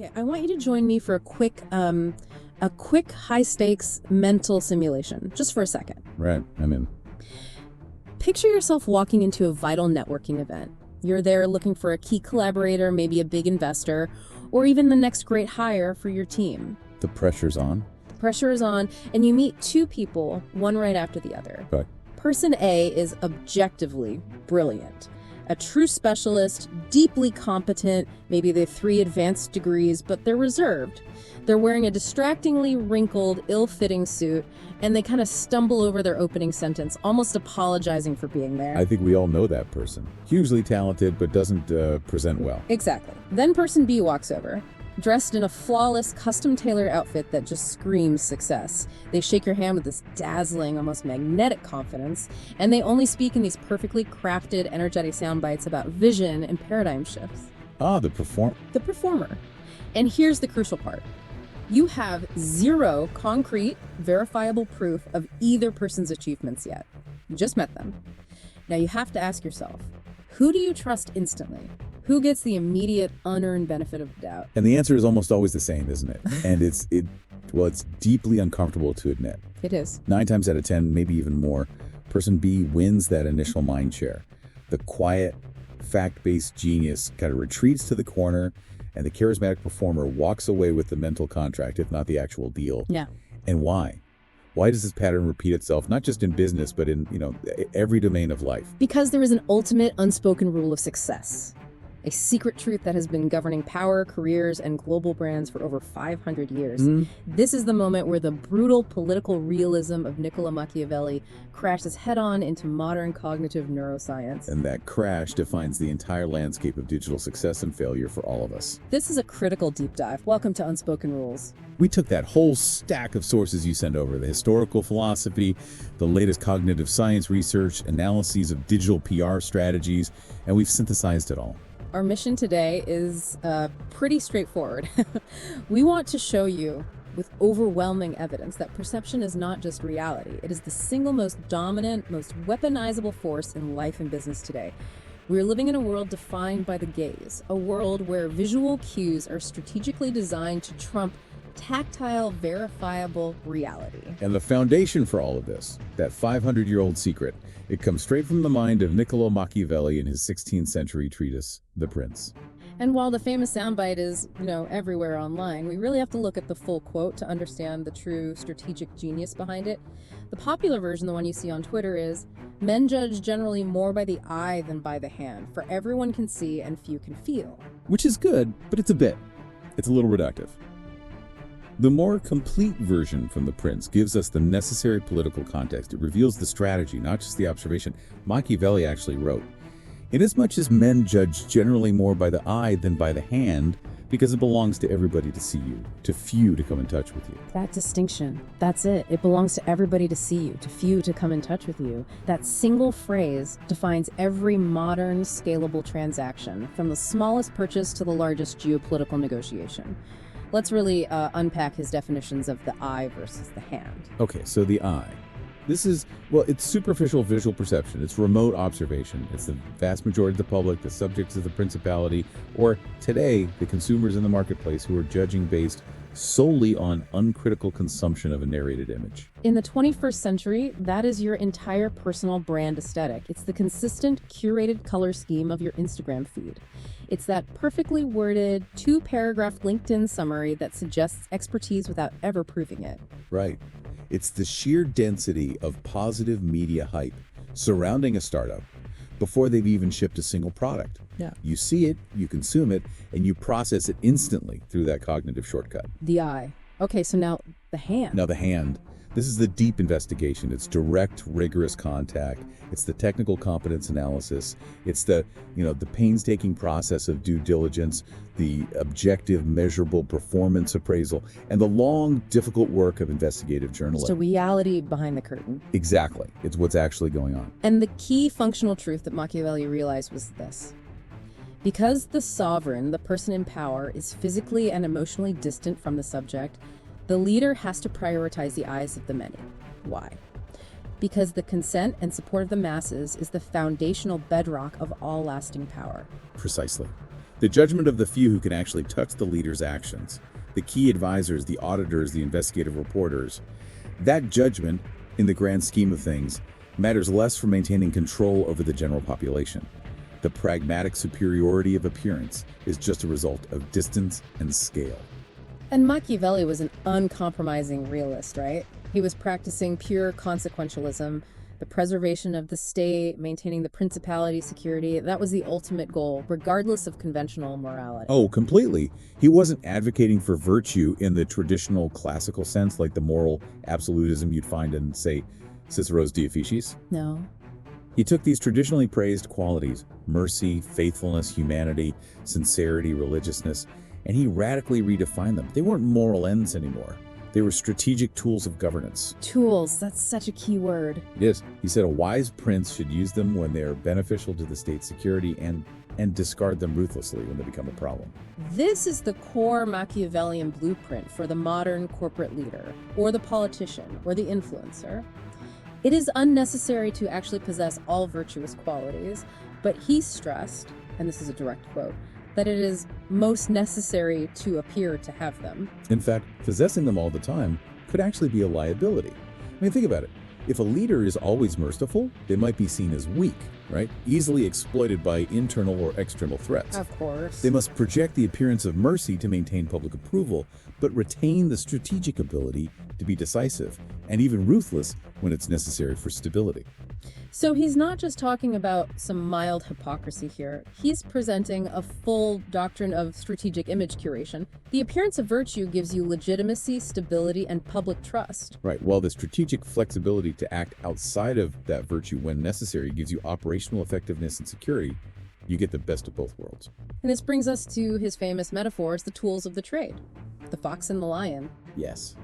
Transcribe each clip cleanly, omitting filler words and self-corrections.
Okay, I want you to join me for a quick high-stakes mental simulation, just for a second. Right, I'm in. Picture yourself walking into a vital networking event. You're there looking for a key collaborator, maybe a big investor, or even the next great hire for your team. The pressure's on. The pressure is on, and you meet two people, one right after the other. Right. Person A is objectively brilliant. A true specialist, deeply competent, maybe they have 3 advanced degrees, but they're reserved. They're wearing a distractingly wrinkled, ill-fitting suit, and they kind of stumble over their opening sentence, almost apologizing for being there. I think we all know that person. Hugely talented, but doesn't present well. Exactly. Then person B walks over, dressed in a flawless, custom-tailored outfit that just screams success. They shake your hand with this dazzling, almost magnetic confidence, and they only speak in these perfectly crafted, energetic sound bites about vision and paradigm shifts. Ah, the performer. And here's the crucial part. You have 0 concrete, verifiable proof of either person's achievements yet. You just met them. Now you have to ask yourself, who do you trust instantly? Who gets the immediate, unearned benefit of the doubt? And the answer is almost always the same, isn't it? And it's deeply uncomfortable to admit. It is. 9 times out of 10, maybe even more, person B wins that initial mind share. The quiet, fact-based genius kind of retreats to the corner, and the charismatic performer walks away with the mental contract, if not the actual deal. Yeah. And why? Why does this pattern repeat itself, not just in business, but in, every domain of life? Because there is an ultimate unspoken rule of success. A secret truth that has been governing power, careers, and global brands for over 500 years. This is the moment where the brutal political realism of Niccolo Machiavelli crashes head-on into modern cognitive neuroscience. And that crash defines the entire landscape of digital success and failure for all of us. This is a critical deep dive. Welcome to Unspoken Rules. We took that whole stack of sources you sent over, the historical philosophy, the latest cognitive science research, analyses of digital PR strategies, and we've synthesized it all. Our mission today is pretty straightforward. We want to show you with overwhelming evidence that perception is not just reality. It is the single most dominant, most weaponizable force in life and business today. We're living in a world defined by the gaze, a world where visual cues are strategically designed to trump tactile, verifiable reality. And the foundation for all of this, that 500-year-old secret, it comes straight from the mind of Niccolo Machiavelli in his 16th century treatise, The Prince. And while the famous soundbite is, everywhere online, we really have to look at the full quote to understand the true strategic genius behind it. The popular version, the one you see on Twitter, is, "Men judge generally more by the eye than by the hand, for everyone can see and few can feel." Which is good, but it's a little reductive. The more complete version from The Prince gives us the necessary political context. It reveals the strategy, not just the observation. Machiavelli actually wrote, "Inasmuch as men judge generally more by the eye than by the hand, because it belongs to everybody to see you, to few to come in touch with you." That distinction, that's it. It belongs to everybody to see you, to few to come in touch with you. That single phrase defines every modern, scalable transaction, from the smallest purchase to the largest geopolitical negotiation. Let's really unpack his definitions of the eye versus the hand. Okay, so the eye. This is, it's superficial visual perception. It's remote observation. It's the vast majority of the public, the subjects of the principality, or today, the consumers in the marketplace who are judging based solely on uncritical consumption of a narrated image. In the 21st century, that is your entire personal brand aesthetic. It's the consistent, curated color scheme of your Instagram feed. It's that perfectly worded, 2-paragraph LinkedIn summary that suggests expertise without ever proving it. Right. It's the sheer density of positive media hype surrounding a startup before they've even shipped a single product. Yeah. You see it, you consume it, and you process it instantly through that cognitive shortcut. The eye. Okay, so now the hand. Now the hand. This is the deep investigation. It's direct, rigorous contact. It's the technical competence analysis. It's the painstaking process of due diligence, the objective, measurable performance appraisal, and the long, difficult work of investigative journalism. So reality behind the curtain. Exactly. It's what's actually going on. And the key functional truth that Machiavelli realized was this. Because the sovereign, the person in power, is physically and emotionally distant from the subject, the leader has to prioritize the eyes of the many. Why? Because the consent and support of the masses is the foundational bedrock of all lasting power. Precisely. The judgment of the few who can actually touch the leader's actions. The key advisors, the auditors, the investigative reporters. That judgment, in the grand scheme of things, matters less for maintaining control over the general population. The pragmatic superiority of appearance is just a result of distance and scale. And Machiavelli was an uncompromising realist, right? He was practicing pure consequentialism, the preservation of the state, maintaining the principality security. That was the ultimate goal, regardless of conventional morality. Oh, completely. He wasn't advocating for virtue in the traditional classical sense, like the moral absolutism you'd find in, say, Cicero's De Officiis. No. He took these traditionally praised qualities, mercy, faithfulness, humanity, sincerity, religiousness, and he radically redefined them. They weren't moral ends anymore. They were strategic tools of governance. Tools, that's such a key word. It is. He said a wise prince should use them when they are beneficial to the state's security and discard them ruthlessly when they become a problem. This is the core Machiavellian blueprint for the modern corporate leader, or the politician, or the influencer. It is unnecessary to actually possess all virtuous qualities, but he stressed, and this is a direct quote, that it is most necessary to appear to have them. In fact, possessing them all the time could actually be a liability. I mean, think about it. If a leader is always merciful, they might be seen as weak, right? Easily exploited by internal or external threats. Of course. They must project the appearance of mercy to maintain public approval, but retain the strategic ability to be decisive and even ruthless when it's necessary for stability. So he's not just talking about some mild hypocrisy here. He's presenting a full doctrine of strategic image curation. The appearance of virtue gives you legitimacy, stability, and public trust. Right, while the strategic flexibility to act outside of that virtue when necessary gives you operational effectiveness and security, you get the best of both worlds. And this brings us to his famous metaphors, the tools of the trade. The fox and the lion. Yes.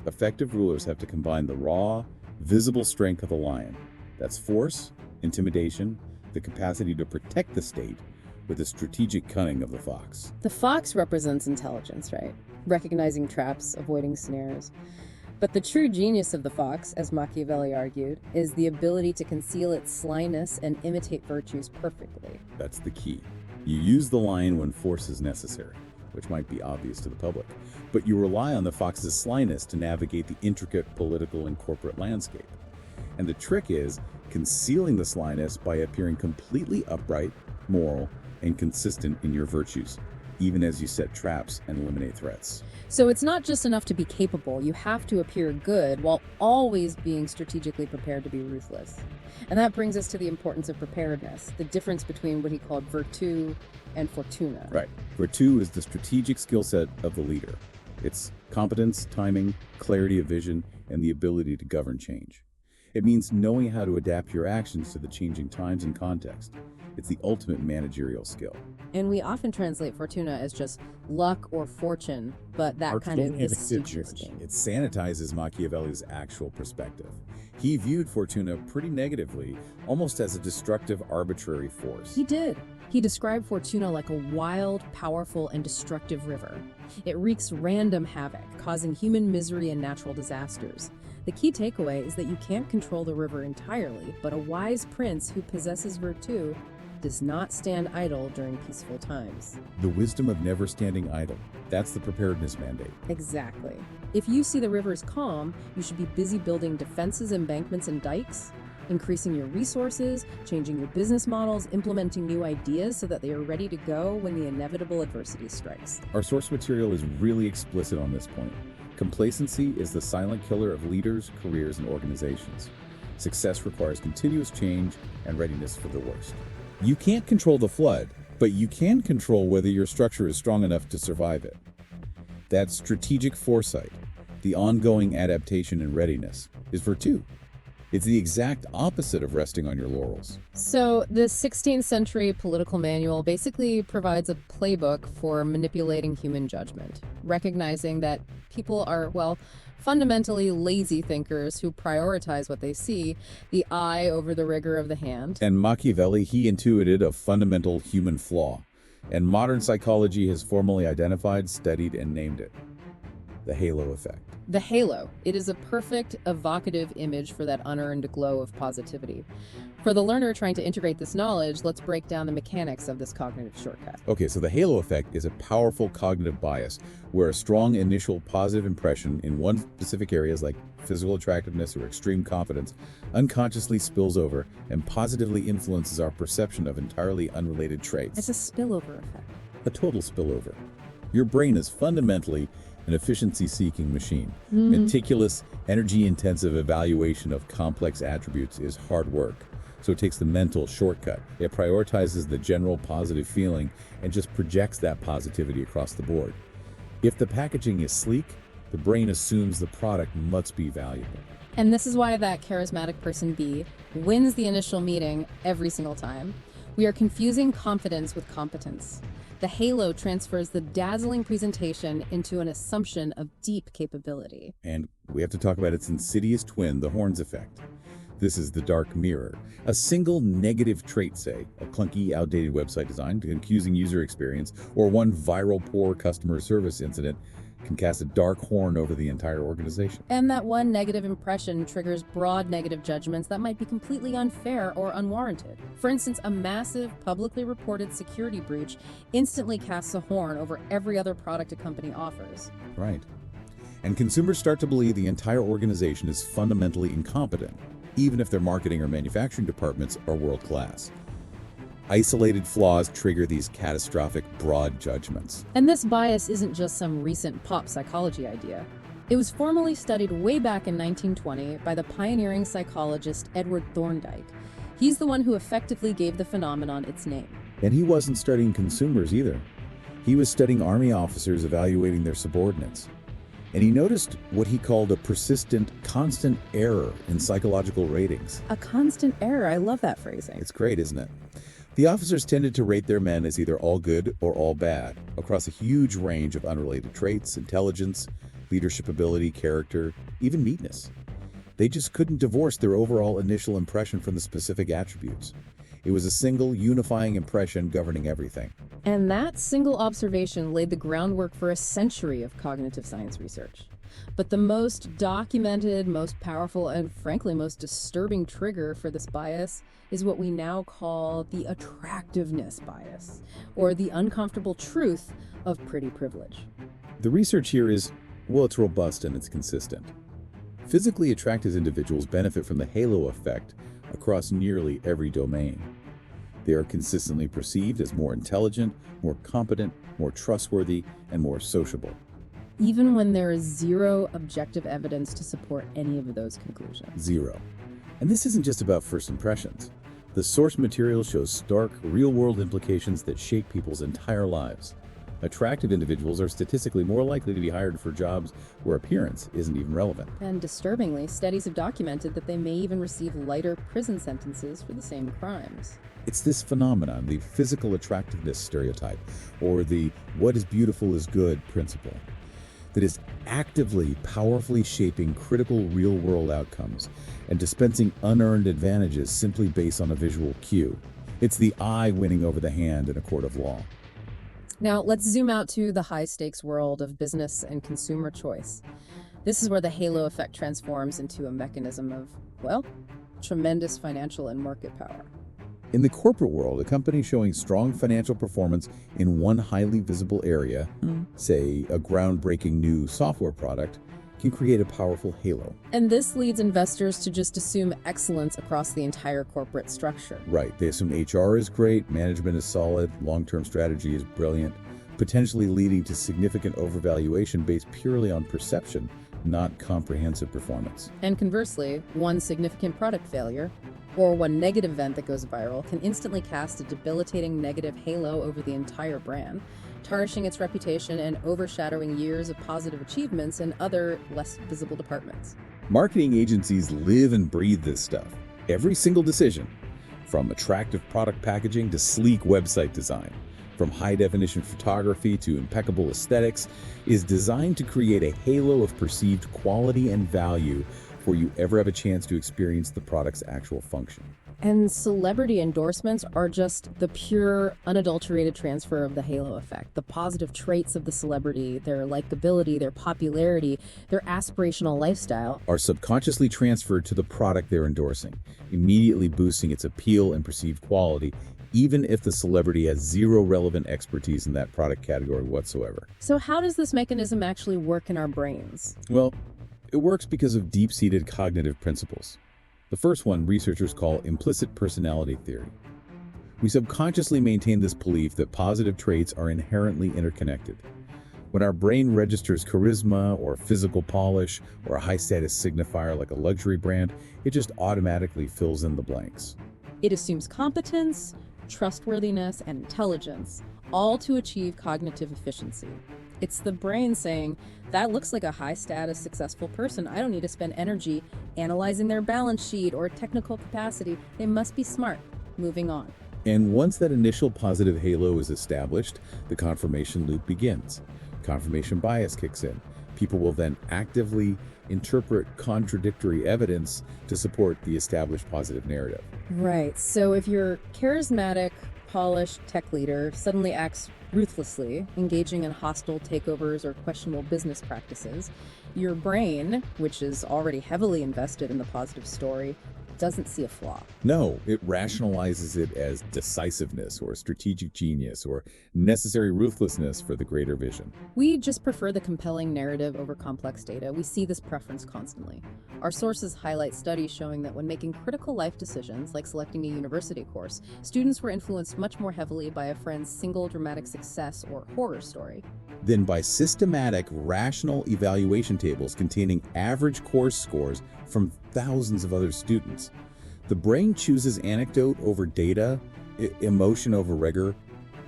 Effective rulers have to combine the raw, visible strength of the lion. That's force, intimidation, the capacity to protect the state, with the strategic cunning of the fox. The fox represents intelligence, right? Recognizing traps, avoiding snares. But the true genius of the fox, as Machiavelli argued, is the ability to conceal its slyness and imitate virtues perfectly. That's the key. You use the lion when force is necessary, which might be obvious to the public, but you rely on the fox's slyness to navigate the intricate political and corporate landscape. And the trick is concealing the slyness by appearing completely upright, moral, and consistent in your virtues, even as you set traps and eliminate threats. So it's not just enough to be capable. You have to appear good while always being strategically prepared to be ruthless. And that brings us to the importance of preparedness, the difference between what he called virtu and fortuna. Right. Virtu is the strategic skill set of the leader. It's competence, timing, clarity of vision, and the ability to govern change. It means knowing how to adapt your actions to the changing times and context. It's the ultimate managerial skill. And we often translate fortuna as just luck or fortune, but that kind of is suggesting. It sanitizes Machiavelli's actual perspective. He viewed fortuna pretty negatively, almost as a destructive, arbitrary force. He did. He described fortuna like a wild, powerful, and destructive river. It wreaks random havoc, causing human misery and natural disasters. The key takeaway is that you can't control the river entirely, but a wise prince who possesses virtue does not stand idle during peaceful times. The wisdom of never standing idle. That's the preparedness mandate. Exactly. If you see the rivers calm, you should be busy building defenses, embankments, and dikes, increasing your resources, changing your business models, implementing new ideas so that they are ready to go when the inevitable adversity strikes. Our source material is really explicit on this point. Complacency is the silent killer of leaders, careers, and organizations. Success requires continuous change and readiness for the worst. You can't control the flood, but you can control whether your structure is strong enough to survive it. That strategic foresight, the ongoing adaptation and readiness, is virtue. It's the exact opposite of resting on your laurels. So the 16th century political manual basically provides a playbook for manipulating human judgment, recognizing that people are, well, fundamentally lazy thinkers who prioritize what they see, the eye over the rigor of the hand. And Machiavelli, he intuited a fundamental human flaw, and modern psychology has formally identified, studied, and named it: the halo effect. The halo. It is a perfect, evocative image for that unearned glow of positivity. For the learner trying to integrate this knowledge, let's break down the mechanics of this cognitive shortcut. Okay, so the halo effect is a powerful cognitive bias where a strong initial positive impression in one specific areas like physical attractiveness or extreme confidence unconsciously spills over and positively influences our perception of entirely unrelated traits. It's a spillover effect. A total spillover. Your brain is fundamentally an efficiency-seeking machine. Meticulous, energy-intensive evaluation of complex attributes is hard work. So it takes the mental shortcut. It prioritizes the general positive feeling and just projects that positivity across the board. If the packaging is sleek, the brain assumes the product must be valuable. And this is why that charismatic person B wins the initial meeting every single time. We are confusing confidence with competence. The halo transfers the dazzling presentation into an assumption of deep capability. And we have to talk about its insidious twin, the horns effect. This is the dark mirror. A single negative trait, say, a clunky, outdated website design, confusing user experience, or one viral poor customer service incident can cast a dark horn over the entire organization. And that one negative impression triggers broad negative judgments that might be completely unfair or unwarranted. For instance, a massive, publicly reported security breach instantly casts a horn over every other product a company offers. Right. And consumers start to believe the entire organization is fundamentally incompetent, even if their marketing or manufacturing departments are world-class. Isolated flaws trigger these catastrophic, broad judgments. And this bias isn't just some recent pop psychology idea. It was formally studied way back in 1920 by the pioneering psychologist Edward Thorndike. He's the one who effectively gave the phenomenon its name. And he wasn't studying consumers either. He was studying Army officers evaluating their subordinates. And he noticed what he called a persistent, constant error in psychological ratings. A constant error. I love that phrasing. It's great, isn't it? The officers tended to rate their men as either all good or all bad, across a huge range of unrelated traits, intelligence, leadership ability, character, even neatness. They just couldn't divorce their overall initial impression from the specific attributes. It was a single, unifying impression governing everything. And that single observation laid the groundwork for a century of cognitive science research. But the most documented, most powerful, and frankly most disturbing trigger for this bias is what we now call the attractiveness bias, or the uncomfortable truth of pretty privilege. The research here is, well, it's robust and it's consistent. Physically attractive individuals benefit from the halo effect across nearly every domain. They are consistently perceived as more intelligent, more competent, more trustworthy, and more sociable. Even when there is zero objective evidence to support any of those conclusions. Zero. And this isn't just about first impressions. The source material shows stark, real-world implications that shape people's entire lives. Attractive individuals are statistically more likely to be hired for jobs where appearance isn't even relevant. And disturbingly, studies have documented that they may even receive lighter prison sentences for the same crimes. It's this phenomenon, the physical attractiveness stereotype, or the what is beautiful is good principle, that is actively, powerfully shaping critical real-world outcomes and dispensing unearned advantages simply based on a visual cue. It's the eye winning over the hand in a court of law. Now, let's zoom out to the high-stakes world of business and consumer choice. This is where the halo effect transforms into a mechanism of, well, tremendous financial and market power. In the corporate world, a company showing strong financial performance in one highly visible area, say a groundbreaking new software product, can create a powerful halo. And this leads investors to just assume excellence across the entire corporate structure. Right. They assume HR is great, management is solid, long-term strategy is brilliant, potentially leading to significant overvaluation based purely on perception, not comprehensive performance. And conversely, one significant product failure, or one negative event that goes viral, can instantly cast a debilitating negative halo over the entire brand, tarnishing its reputation and overshadowing years of positive achievements in other, less visible departments. Marketing agencies live and breathe this stuff. Every single decision, from attractive product packaging to sleek website design, from high-definition photography to impeccable aesthetics, is designed to create a halo of perceived quality and value before you ever have a chance to experience the product's actual function. And celebrity endorsements are just the pure, unadulterated transfer of the halo effect. The positive traits of the celebrity, their likability, their popularity, their aspirational lifestyle. Are subconsciously transferred to the product they're endorsing, immediately boosting its appeal and perceived quality, even if the celebrity has zero relevant expertise in that product category whatsoever. So how does this mechanism actually work in our brains? Well, it works because of deep-seated cognitive principles. The first one researchers call implicit personality theory. We subconsciously maintain this belief that positive traits are inherently interconnected. When our brain registers charisma or physical polish or a high-status signifier like a luxury brand, it just automatically fills in the blanks. It assumes competence, trustworthiness, and intelligence, all to achieve cognitive efficiency. It's the brain saying, that looks like a high-status, successful person. I don't need to spend energy analyzing their balance sheet or technical capacity. They must be smart. Moving on. And once that initial positive halo is established, the confirmation loop begins. Confirmation bias kicks in. People will then actively interpret contradictory evidence to support the established positive narrative. Right. So if your charismatic, polished tech leader suddenly acts ruthlessly, engaging in hostile takeovers or questionable business practices, your brain, which is already heavily invested in the positive story, doesn't see a flaw. No, it rationalizes it as decisiveness or strategic genius or necessary ruthlessness for the greater vision. We just prefer the compelling narrative over complex data. We see this preference constantly. Our sources highlight studies showing that when making critical life decisions, like selecting a university course, students were influenced much more heavily by a friend's single dramatic success or horror story. Then by systematic, rational evaluation tables containing average course scores from thousands of other students. The brain chooses anecdote over data, emotion over rigor,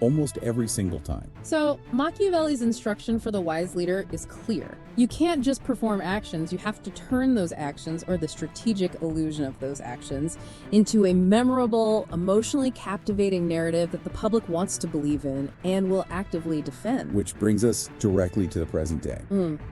almost every single time. So Machiavelli's instruction for the wise leader is clear. You can't just perform actions, you have to turn those actions, or the strategic illusion of those actions, into a memorable, emotionally captivating narrative that the public wants to believe in and will actively defend. Which brings us directly to the present day.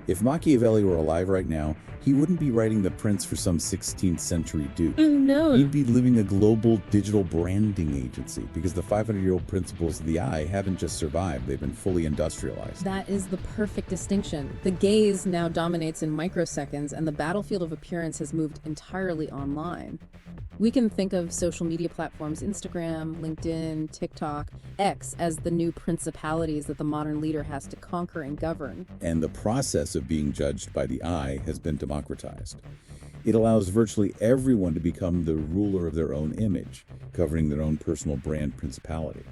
If Machiavelli were alive right now, he wouldn't be writing The Prince for some 16th century duke. No. He'd be living a global digital branding agency because the 500-year-old principles of the eye haven't just survived, they've been fully industrialized. That is the perfect distinction. The gaze now dominates in microseconds, and the battlefield of appearance has moved entirely online. We can think of social media platforms, Instagram, LinkedIn, TikTok, X, as the new principalities that the modern leader has to conquer and govern. And the process of being judged by the eye has been democratized. It allows virtually everyone to become the ruler of their own image, governing their own personal brand principality.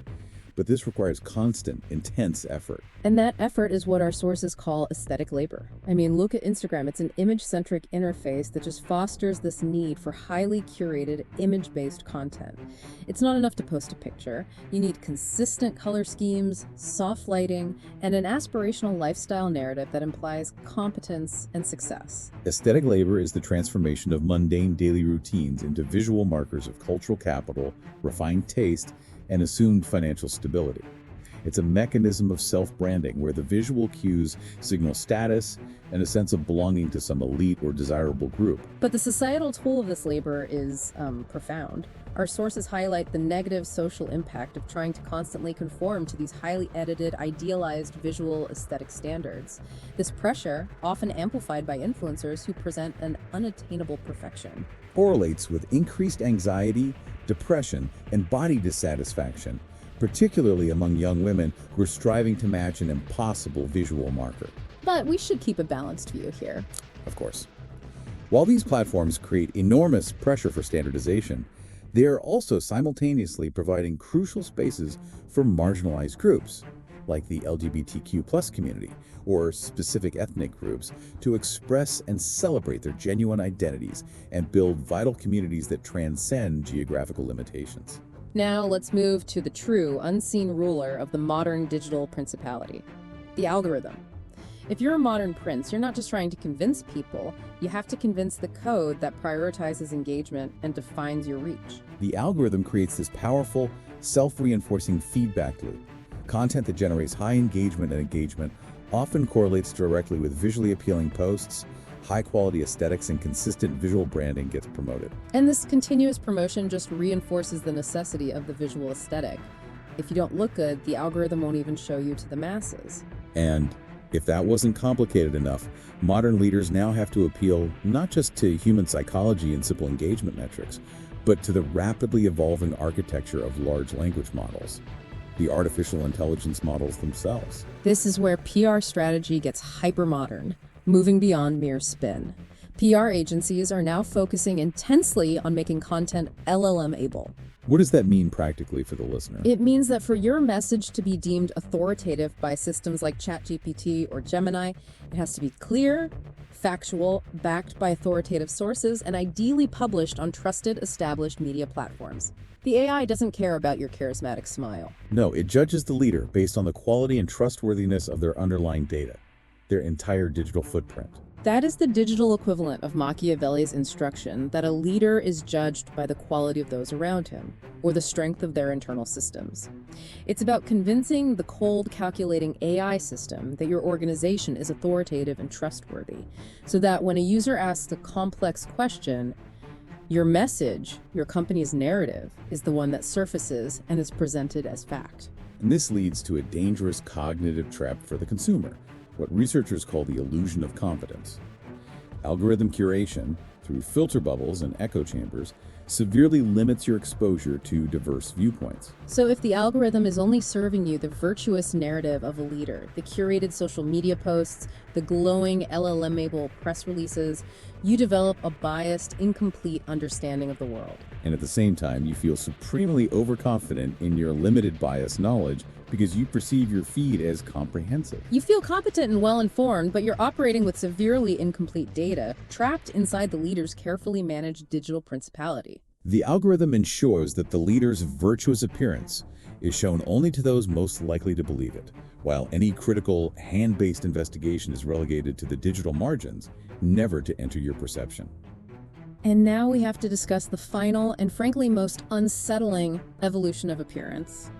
But this requires constant, intense effort. And that effort is what our sources call aesthetic labor. I mean, look at Instagram. It's an image-centric interface that just fosters this need for highly curated, image-based content. It's not enough to post a picture. You need consistent color schemes, soft lighting, and an aspirational lifestyle narrative that implies competence and success. Aesthetic labor is the transformation of mundane daily routines into visual markers of cultural capital, refined taste, and assumed financial stability. It's a mechanism of self-branding where the visual cues signal status and a sense of belonging to some elite or desirable group. But the societal toll of this labor is profound. Our sources highlight the negative social impact of trying to constantly conform to these highly edited, idealized visual aesthetic standards. This pressure, often amplified by influencers who present an unattainable perfection, Correlates with increased anxiety, depression, and body dissatisfaction, particularly among young women who are striving to match an impossible visual marker. But we should keep a balanced view here. Of course. While these platforms create enormous pressure for standardization, they are also simultaneously providing crucial spaces for marginalized groups, like the LGBTQ+ community or specific ethnic groups, to express and celebrate their genuine identities and build vital communities that transcend geographical limitations. Now let's move to the true, unseen ruler of the modern digital principality, the algorithm. If you're a modern prince, you're not just trying to convince people, you have to convince the code that prioritizes engagement and defines your reach. The algorithm creates this powerful, self-reinforcing feedback loop. Content that generates high engagement often correlates directly with visually appealing posts, high-quality aesthetics and consistent visual branding gets promoted. And this continuous promotion just reinforces the necessity of the visual aesthetic. If you don't look good, the algorithm won't even show you to the masses. And if that wasn't complicated enough, modern leaders now have to appeal not just to human psychology and simple engagement metrics, but to the rapidly evolving architecture of large language models, the artificial intelligence models themselves. This is where PR strategy gets hyper-modern, moving beyond mere spin. PR agencies are now focusing intensely on making content LLM-able. What does that mean practically for the listener? It means that for your message to be deemed authoritative by systems like ChatGPT or Gemini, it has to be clear, factual, backed by authoritative sources, and ideally published on trusted, established media platforms. The AI doesn't care about your charismatic smile. No, it judges the leader based on the quality and trustworthiness of their underlying data, their entire digital footprint. That is the digital equivalent of Machiavelli's instruction that a leader is judged by the quality of those around him, or the strength of their internal systems. It's about convincing the cold, calculating AI system that your organization is authoritative and trustworthy, so that when a user asks a complex question, your message, your company's narrative, is the one that surfaces and is presented as fact. And this leads to a dangerous cognitive trap for the consumer, what researchers call the illusion of confidence. Algorithm curation, through filter bubbles and echo chambers, severely limits your exposure to diverse viewpoints. So if the algorithm is only serving you the virtuous narrative of a leader, the curated social media posts, the glowing LLM-able press releases, you develop a biased, incomplete understanding of the world. And at the same time, you feel supremely overconfident in your limited bias knowledge because you perceive your feed as comprehensive. You feel competent and well-informed, but you're operating with severely incomplete data, trapped inside the leader's carefully managed digital principality. The algorithm ensures that the leader's virtuous appearance is shown only to those most likely to believe it, while any critical, hand-based investigation is relegated to the digital margins, never to enter your perception. And now we have to discuss the final and frankly most unsettling evolution of appearance: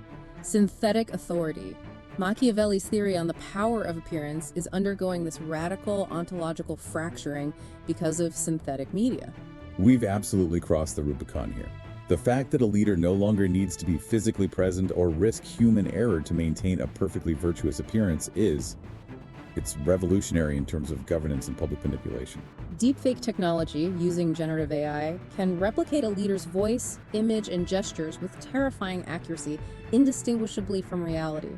synthetic authority. Machiavelli's theory on the power of appearance is undergoing this radical ontological fracturing because of synthetic media. We've absolutely crossed the Rubicon here. The fact that a leader no longer needs to be physically present or risk human error to maintain a perfectly virtuous appearance it's revolutionary in terms of governance and public manipulation. Deepfake technology, using generative AI, can replicate a leader's voice, image, and gestures with terrifying accuracy, indistinguishably from reality.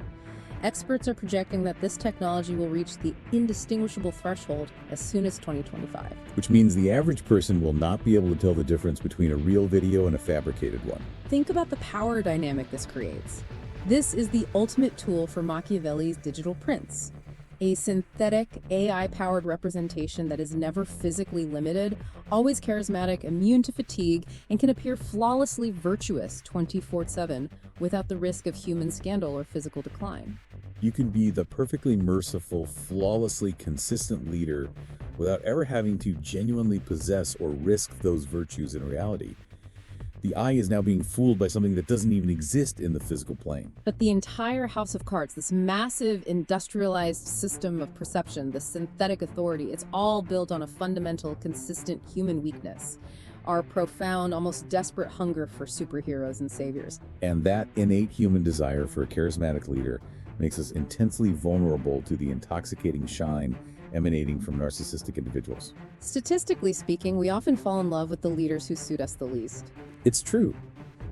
Experts are projecting that this technology will reach the indistinguishable threshold as soon as 2025. Which means the average person will not be able to tell the difference between a real video and a fabricated one. Think about the power dynamic this creates. This is the ultimate tool for Machiavelli's digital prince. A synthetic, AI-powered representation that is never physically limited, always charismatic, immune to fatigue, and can appear flawlessly virtuous 24/7 without the risk of human scandal or physical decline. You can be the perfectly merciful, flawlessly consistent leader without ever having to genuinely possess or risk those virtues in reality. The eye is now being fooled by something that doesn't even exist in the physical plane. But the entire house of cards, this massive industrialized system of perception, this synthetic authority, it's all built on a fundamental, consistent human weakness, our profound, almost desperate hunger for superheroes and saviors. And that innate human desire for a charismatic leader makes us intensely vulnerable to the intoxicating shine emanating from narcissistic individuals. Statistically speaking, we often fall in love with the leaders who suit us the least. It's true.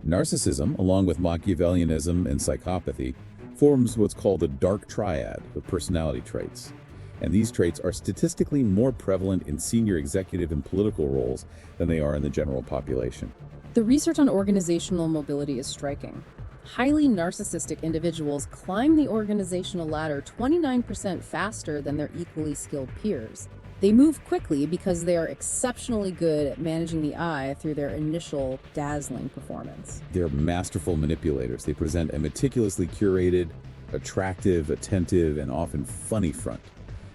Narcissism, along with Machiavellianism and psychopathy, forms what's called a dark triad of personality traits. And these traits are statistically more prevalent in senior executive and political roles than they are in the general population. The research on organizational mobility is striking. Highly narcissistic individuals climb the organizational ladder 29% faster than their equally skilled peers. They move quickly because they are exceptionally good at managing the eye through their initial dazzling performance. They're masterful manipulators. They present a meticulously curated, attractive, attentive, and often funny front,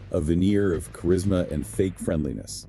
a veneer of charisma and fake friendliness.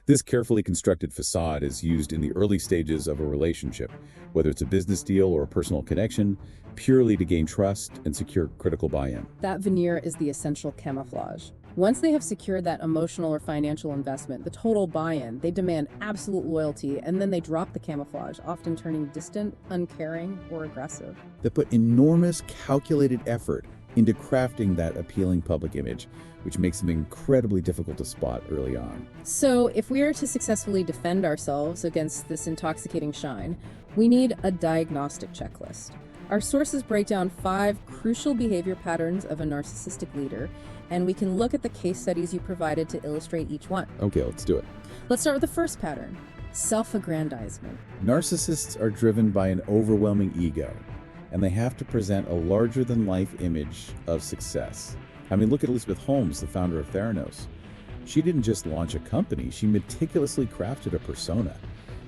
This carefully constructed facade is used in the early stages of a relationship, whether it's a business deal or a personal connection, purely to gain trust and secure critical buy-in. That veneer is the essential camouflage. Once they have secured that emotional or financial investment, the total buy-in, they demand absolute loyalty, and then they drop the camouflage, often turning distant, uncaring, or aggressive. They put enormous calculated effort into crafting that appealing public image, which makes them incredibly difficult to spot early on. So, if we are to successfully defend ourselves against this intoxicating shine, we need a diagnostic checklist. Our sources break down 5 crucial behavior patterns of a narcissistic leader, and we can look at the case studies you provided to illustrate each one. Okay, let's do it. Let's start with the first pattern, self-aggrandizement. Narcissists are driven by an overwhelming ego, and they have to present a larger-than-life image of success. I mean, look at Elizabeth Holmes, the founder of Theranos. She didn't just launch a company, she meticulously crafted a persona.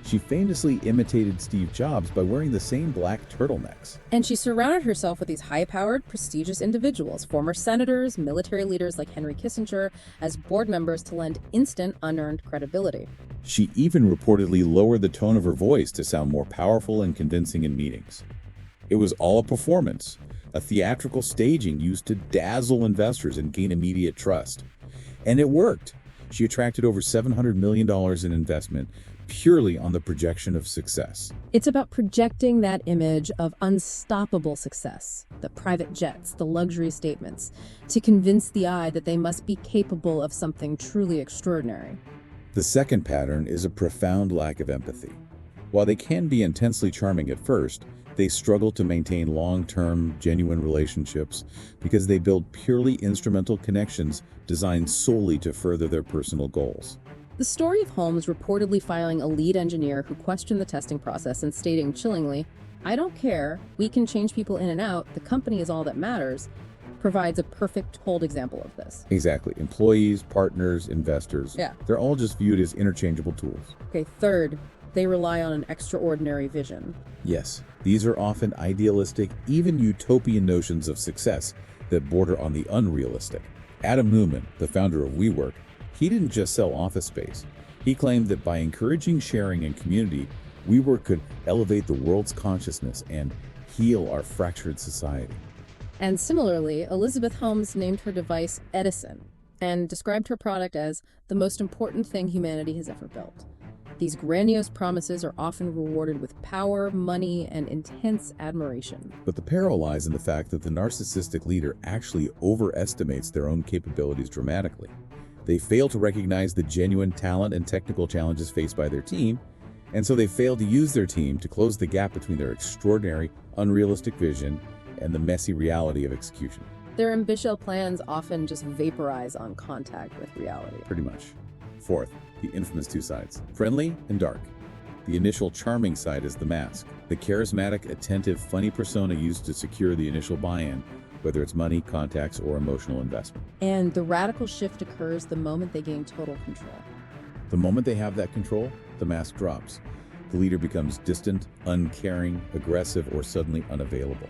She famously imitated Steve Jobs by wearing the same black turtlenecks. And she surrounded herself with these high-powered, prestigious individuals, former senators, military leaders like Henry Kissinger, as board members to lend instant, unearned credibility. She even reportedly lowered the tone of her voice to sound more powerful and convincing in meetings. It was all a performance, a theatrical staging used to dazzle investors and gain immediate trust. And it worked. She attracted over $700 million in investment purely on the projection of success. It's about projecting that image of unstoppable success, the private jets, the luxury statements, to convince the eye that they must be capable of something truly extraordinary. The second pattern is a profound lack of empathy. While they can be intensely charming at first, they struggle to maintain long-term, genuine relationships because they build purely instrumental connections designed solely to further their personal goals. The story of Holmes reportedly filing a lead engineer who questioned the testing process and stating chillingly, "I don't care, we can change people in and out, the company is all that matters," provides a perfect cold example of this. Exactly. Employees, partners, investors, Yeah. they're all just viewed as interchangeable tools. Okay, third, they rely on an extraordinary vision. Yes, these are often idealistic, even utopian notions of success that border on the unrealistic. Adam Neumann, the founder of WeWork, he didn't just sell office space. He claimed that by encouraging sharing and community, WeWork could elevate the world's consciousness and heal our fractured society. And similarly, Elizabeth Holmes named her device Edison and described her product as the most important thing humanity has ever built. These grandiose promises are often rewarded with power, money, and intense admiration. But the peril lies in the fact that the narcissistic leader actually overestimates their own capabilities dramatically. They fail to recognize the genuine talent and technical challenges faced by their team, and so they fail to use their team to close the gap between their extraordinary, unrealistic vision and the messy reality of execution. Their ambitious plans often just vaporize on contact with reality. Pretty much. Fourth, the infamous 2 sides, friendly and dark. The initial charming side is the mask, the charismatic, attentive, funny persona used to secure the initial buy-in, whether it's money, contacts, or emotional investment. And the radical shift occurs the moment they gain total control. The moment they have that control, the mask drops. The leader becomes distant, uncaring, aggressive, or suddenly unavailable.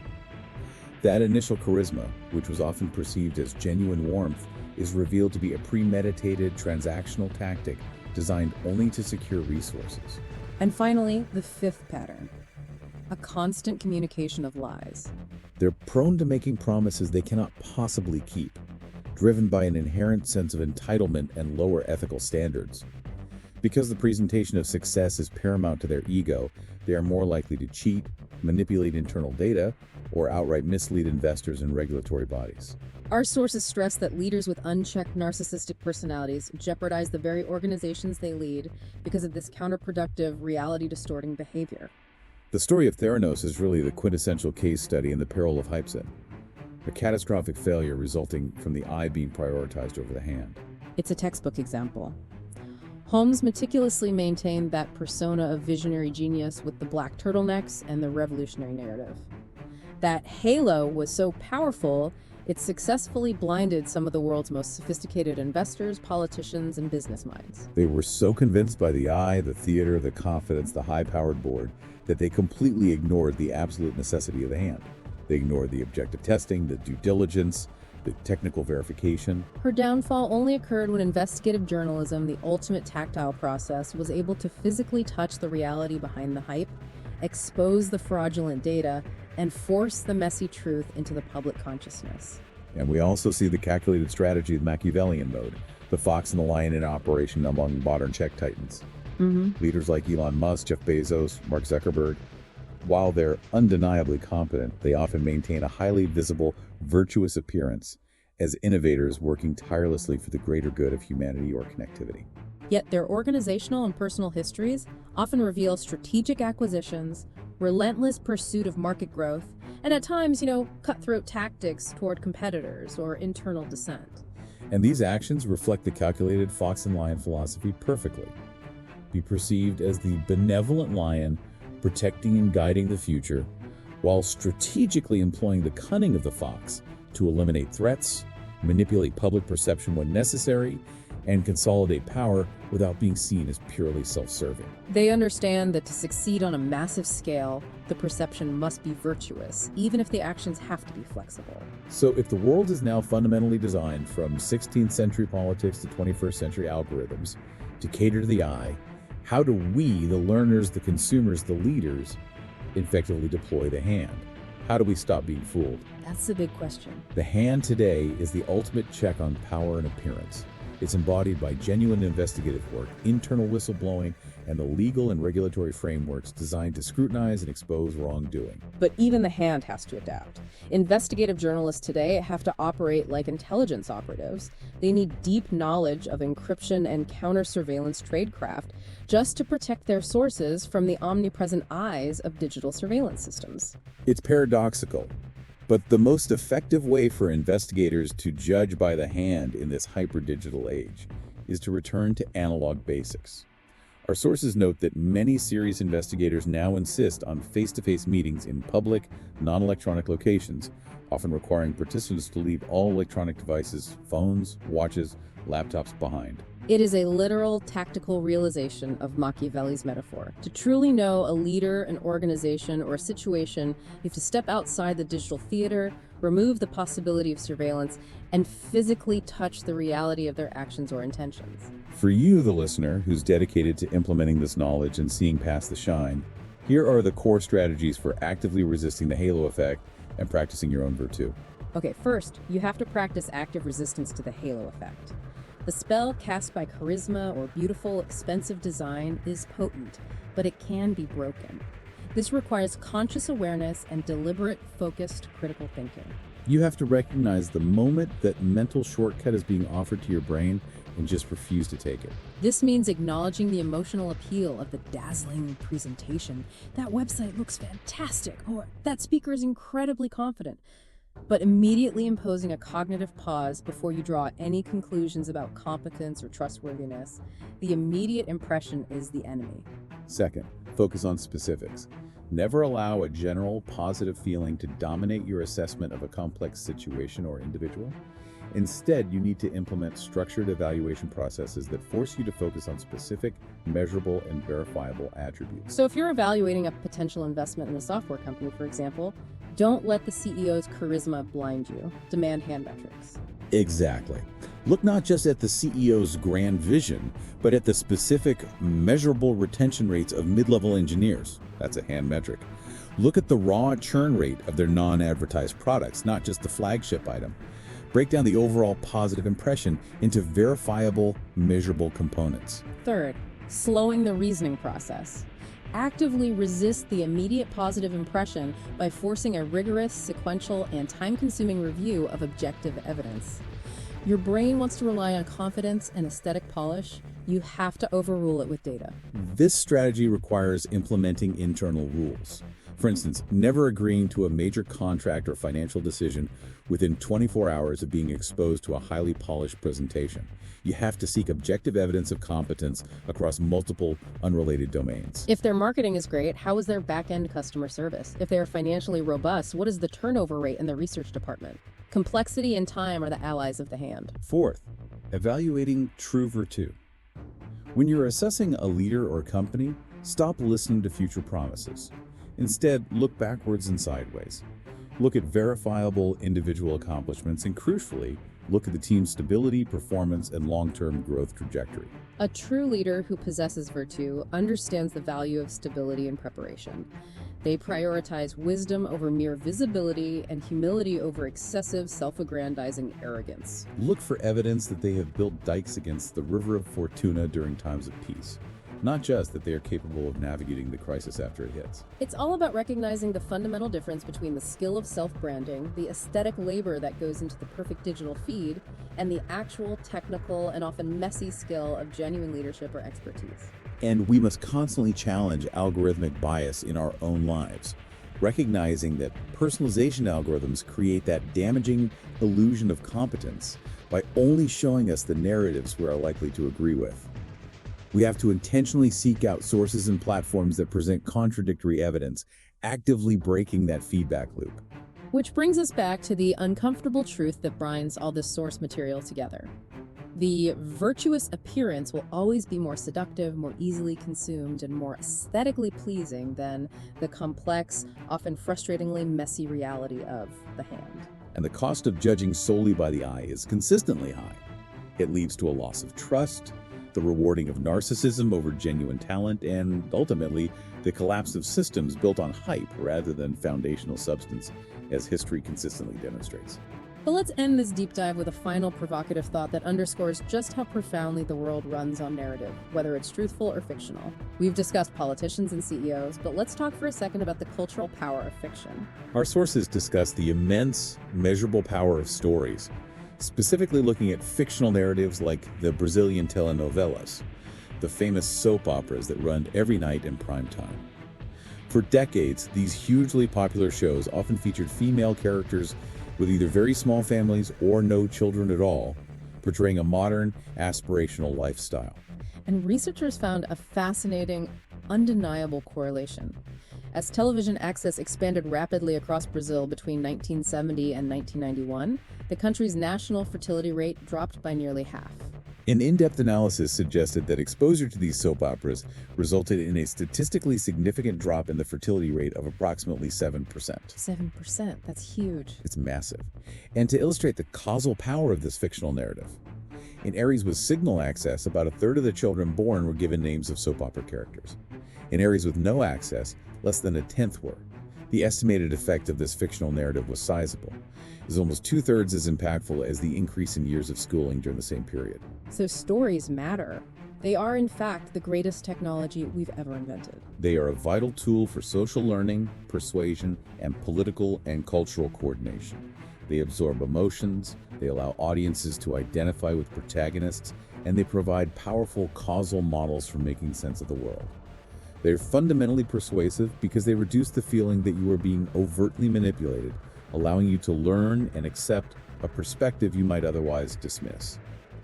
That initial charisma, which was often perceived as genuine warmth, is revealed to be a premeditated, transactional tactic designed only to secure resources. And finally, the fifth pattern, a constant communication of lies. They're prone to making promises they cannot possibly keep, driven by an inherent sense of entitlement and lower ethical standards. Because the presentation of success is paramount to their ego, they are more likely to cheat, manipulate internal data, or outright mislead investors and regulatory bodies. Our sources stress that leaders with unchecked narcissistic personalities jeopardize the very organizations they lead because of this counterproductive, reality-distorting behavior. The story of Theranos is really the quintessential case study in the peril of hypeset, a catastrophic failure resulting from the eye being prioritized over the hand. It's a textbook example. Holmes meticulously maintained that persona of visionary genius with the black turtlenecks and the revolutionary narrative. That halo was so powerful, it successfully blinded some of the world's most sophisticated investors, politicians, and business minds. They were so convinced by the eye, the theater, the confidence, the high-powered board, that they completely ignored the absolute necessity of the hand. They ignored the objective testing, the due diligence, the technical verification. Her downfall only occurred when investigative journalism, the ultimate tactile process, was able to physically touch the reality behind the hype, expose the fraudulent data, and force the messy truth into the public consciousness. And we also see the calculated strategy of Machiavellian mode, the fox and the lion in operation among modern tech titans. Leaders like Elon Musk, Jeff Bezos, Mark Zuckerberg, while they're undeniably competent, they often maintain a highly visible, virtuous appearance as innovators working tirelessly for the greater good of humanity or connectivity. Yet their organizational and personal histories often reveal strategic acquisitions, relentless pursuit of market growth, and at times, cutthroat tactics toward competitors or internal dissent. And these actions reflect the calculated fox and lion philosophy perfectly. Be perceived as the benevolent lion protecting and guiding the future, while strategically employing the cunning of the fox to eliminate threats, manipulate public perception when necessary, and consolidate power without being seen as purely self-serving. They understand that to succeed on a massive scale, the perception must be virtuous, even if the actions have to be flexible. So if the world is now fundamentally designed from 16th century politics to 21st century algorithms to cater to the eye, how do we, the learners, the consumers, the leaders, effectively deploy the hand? How do we stop being fooled? That's the big question. The hand today is the ultimate check on power and appearance. It's embodied by genuine investigative work, internal whistleblowing, and the legal and regulatory frameworks designed to scrutinize and expose wrongdoing. But even the hand has to adapt. Investigative journalists today have to operate like intelligence operatives. They need deep knowledge of encryption and counter-surveillance tradecraft just to protect their sources from the omnipresent eyes of digital surveillance systems. It's paradoxical, but the most effective way for investigators to judge by the hand in this hyper-digital age is to return to analog basics. Our sources note that many serious investigators now insist on face-to-face meetings in public, non-electronic locations, often requiring participants to leave all electronic devices, phones, watches, laptops behind. It is a literal tactical realization of Machiavelli's metaphor. To truly know a leader, an organization, or a situation, you have to step outside the digital theater, remove the possibility of surveillance, and physically touch the reality of their actions or intentions. For you, the listener, who's dedicated to implementing this knowledge and seeing past the shine, here are the core strategies for actively resisting the halo effect and practicing your own virtue. Okay, first, you have to practice active resistance to the halo effect. The spell cast by charisma or beautiful, expensive design is potent, but it can be broken. This requires conscious awareness and deliberate, focused, critical thinking. You have to recognize the moment that mental shortcut is being offered to your brain and just refuse to take it. This means acknowledging the emotional appeal of the dazzling presentation. That website looks fantastic, or that speaker is incredibly confident. But immediately imposing a cognitive pause before you draw any conclusions about competence or trustworthiness. The immediate impression is the enemy. Second, focus on specifics. Never allow a general positive feeling to dominate your assessment of a complex situation or individual. Instead, you need to implement structured evaluation processes that force you to focus on specific, measurable, and verifiable attributes. So if you're evaluating a potential investment in a software company, for example, don't let the CEO's charisma blind you. Demand hand metrics. Exactly. Look not just at the CEO's grand vision, but at the specific, measurable retention rates of mid-level engineers. That's a hand metric. Look at the raw churn rate of their non-advertised products, not just the flagship item. Break down the overall positive impression into verifiable, measurable components. Third, slowing the reasoning process. Actively resist the immediate positive impression by forcing a rigorous, sequential, and time-consuming review of objective evidence. Your brain wants to rely on confidence and aesthetic polish. You have to overrule it with data. This strategy requires implementing internal rules. For instance, never agreeing to a major contract or financial decision within 24 hours of being exposed to a highly polished presentation. You have to seek objective evidence of competence across multiple unrelated domains. If their marketing is great, how is their back-end customer service? If they are financially robust, what is the turnover rate in their research department? Complexity and time are the allies of the hand. Fourth, evaluating true virtue. When you're assessing a leader or company, stop listening to future promises. Instead, look backwards and sideways. Look at verifiable individual accomplishments and, crucially, look at the team's stability, performance, and long-term growth trajectory. A true leader who possesses virtue understands the value of stability and preparation. They prioritize wisdom over mere visibility and humility over excessive self-aggrandizing arrogance. Look for evidence that they have built dikes against the river of Fortuna during times of peace. Not just that they are capable of navigating the crisis after it hits. It's all about recognizing the fundamental difference between the skill of self-branding, the aesthetic labor that goes into the perfect digital feed, and the actual technical and often messy skill of genuine leadership or expertise. And we must constantly challenge algorithmic bias in our own lives, recognizing that personalization algorithms create that damaging illusion of competence by only showing us the narratives we are likely to agree with. We have to intentionally seek out sources and platforms that present contradictory evidence, actively breaking that feedback loop. Which brings us back to the uncomfortable truth that binds all this source material together. The virtuous appearance will always be more seductive, more easily consumed, and more aesthetically pleasing than the complex, often frustratingly messy reality of the hand. And the cost of judging solely by the eye is consistently high. It leads to a loss of trust, the rewarding of narcissism over genuine talent, and ultimately, the collapse of systems built on hype rather than foundational substance, as history consistently demonstrates. But let's end this deep dive with a final provocative thought that underscores just how profoundly the world runs on narrative, whether it's truthful or fictional. We've discussed politicians and CEOs, but let's talk for a second about the cultural power of fiction. Our sources discuss the immense, measurable power of stories, specifically looking at fictional narratives like the Brazilian telenovelas, the famous soap operas that run every night in prime time. For decades, these hugely popular shows often featured female characters with either very small families or no children at all, portraying a modern, aspirational lifestyle. And researchers found a fascinating, undeniable correlation. As television access expanded rapidly across Brazil between 1970 and 1991, the country's national fertility rate dropped by nearly half. An in-depth analysis suggested that exposure to these soap operas resulted in a statistically significant drop in the fertility rate of approximately 7%. 7%, that's huge. It's massive. And to illustrate the causal power of this fictional narrative, in areas with signal access, about a third of the children born were given names of soap opera characters. In areas with no access, less than a tenth were. The estimated effect of this fictional narrative was sizable. It was almost two-thirds as impactful as the increase in years of schooling during the same period. So stories matter. They are, in fact, the greatest technology we've ever invented. They are a vital tool for social learning, persuasion, and political and cultural coordination. They absorb emotions, they allow audiences to identify with protagonists, and they provide powerful causal models for making sense of the world. They're fundamentally persuasive because they reduce the feeling that you are being overtly manipulated, allowing you to learn and accept a perspective you might otherwise dismiss.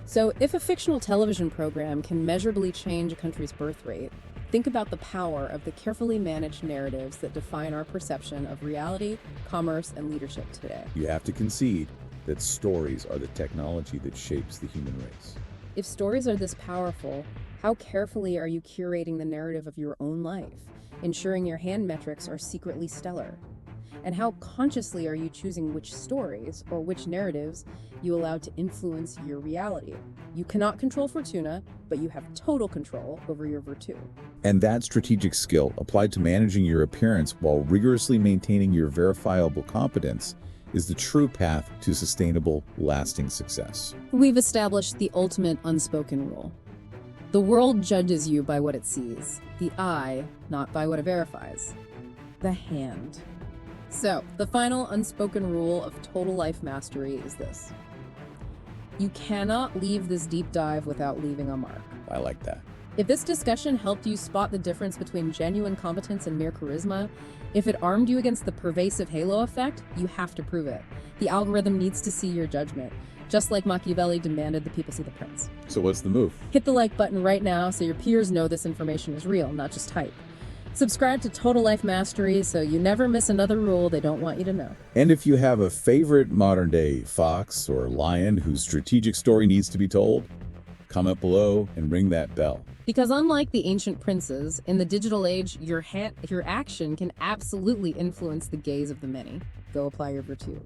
So if a fictional television program can measurably change a country's birth rate, think about the power of the carefully managed narratives that define our perception of reality, commerce, and leadership today. You have to concede that stories are the technology that shapes the human race. If stories are this powerful, how carefully are you curating the narrative of your own life, ensuring your hand metrics are secretly stellar? And how consciously are you choosing which stories or which narratives you allow to influence your reality? You cannot control Fortuna, but you have total control over your virtue. And that strategic skill, applied to managing your appearance while rigorously maintaining your verifiable competence, is the true path to sustainable, lasting success. We've established the ultimate unspoken rule. The world judges you by what it sees, the eye, not by what it verifies. The hand. So, the final unspoken rule of total life mastery is this. You cannot leave this deep dive without leaving a mark. I like that. If this discussion helped you spot the difference between genuine competence and mere charisma, if it armed you against the pervasive halo effect, you have to prove it. The algorithm needs to see your judgment, just like Machiavelli demanded the people see the prince. So what's the move? Hit the like button right now so your peers know this information is real, not just hype. Subscribe to Total Life Mastery so you never miss another rule they don't want you to know. And if you have a favorite modern-day fox or lion whose strategic story needs to be told, comment below and ring that bell. Because unlike the ancient princes, in the digital age, your action can absolutely influence the gaze of the many. Go apply your virtue.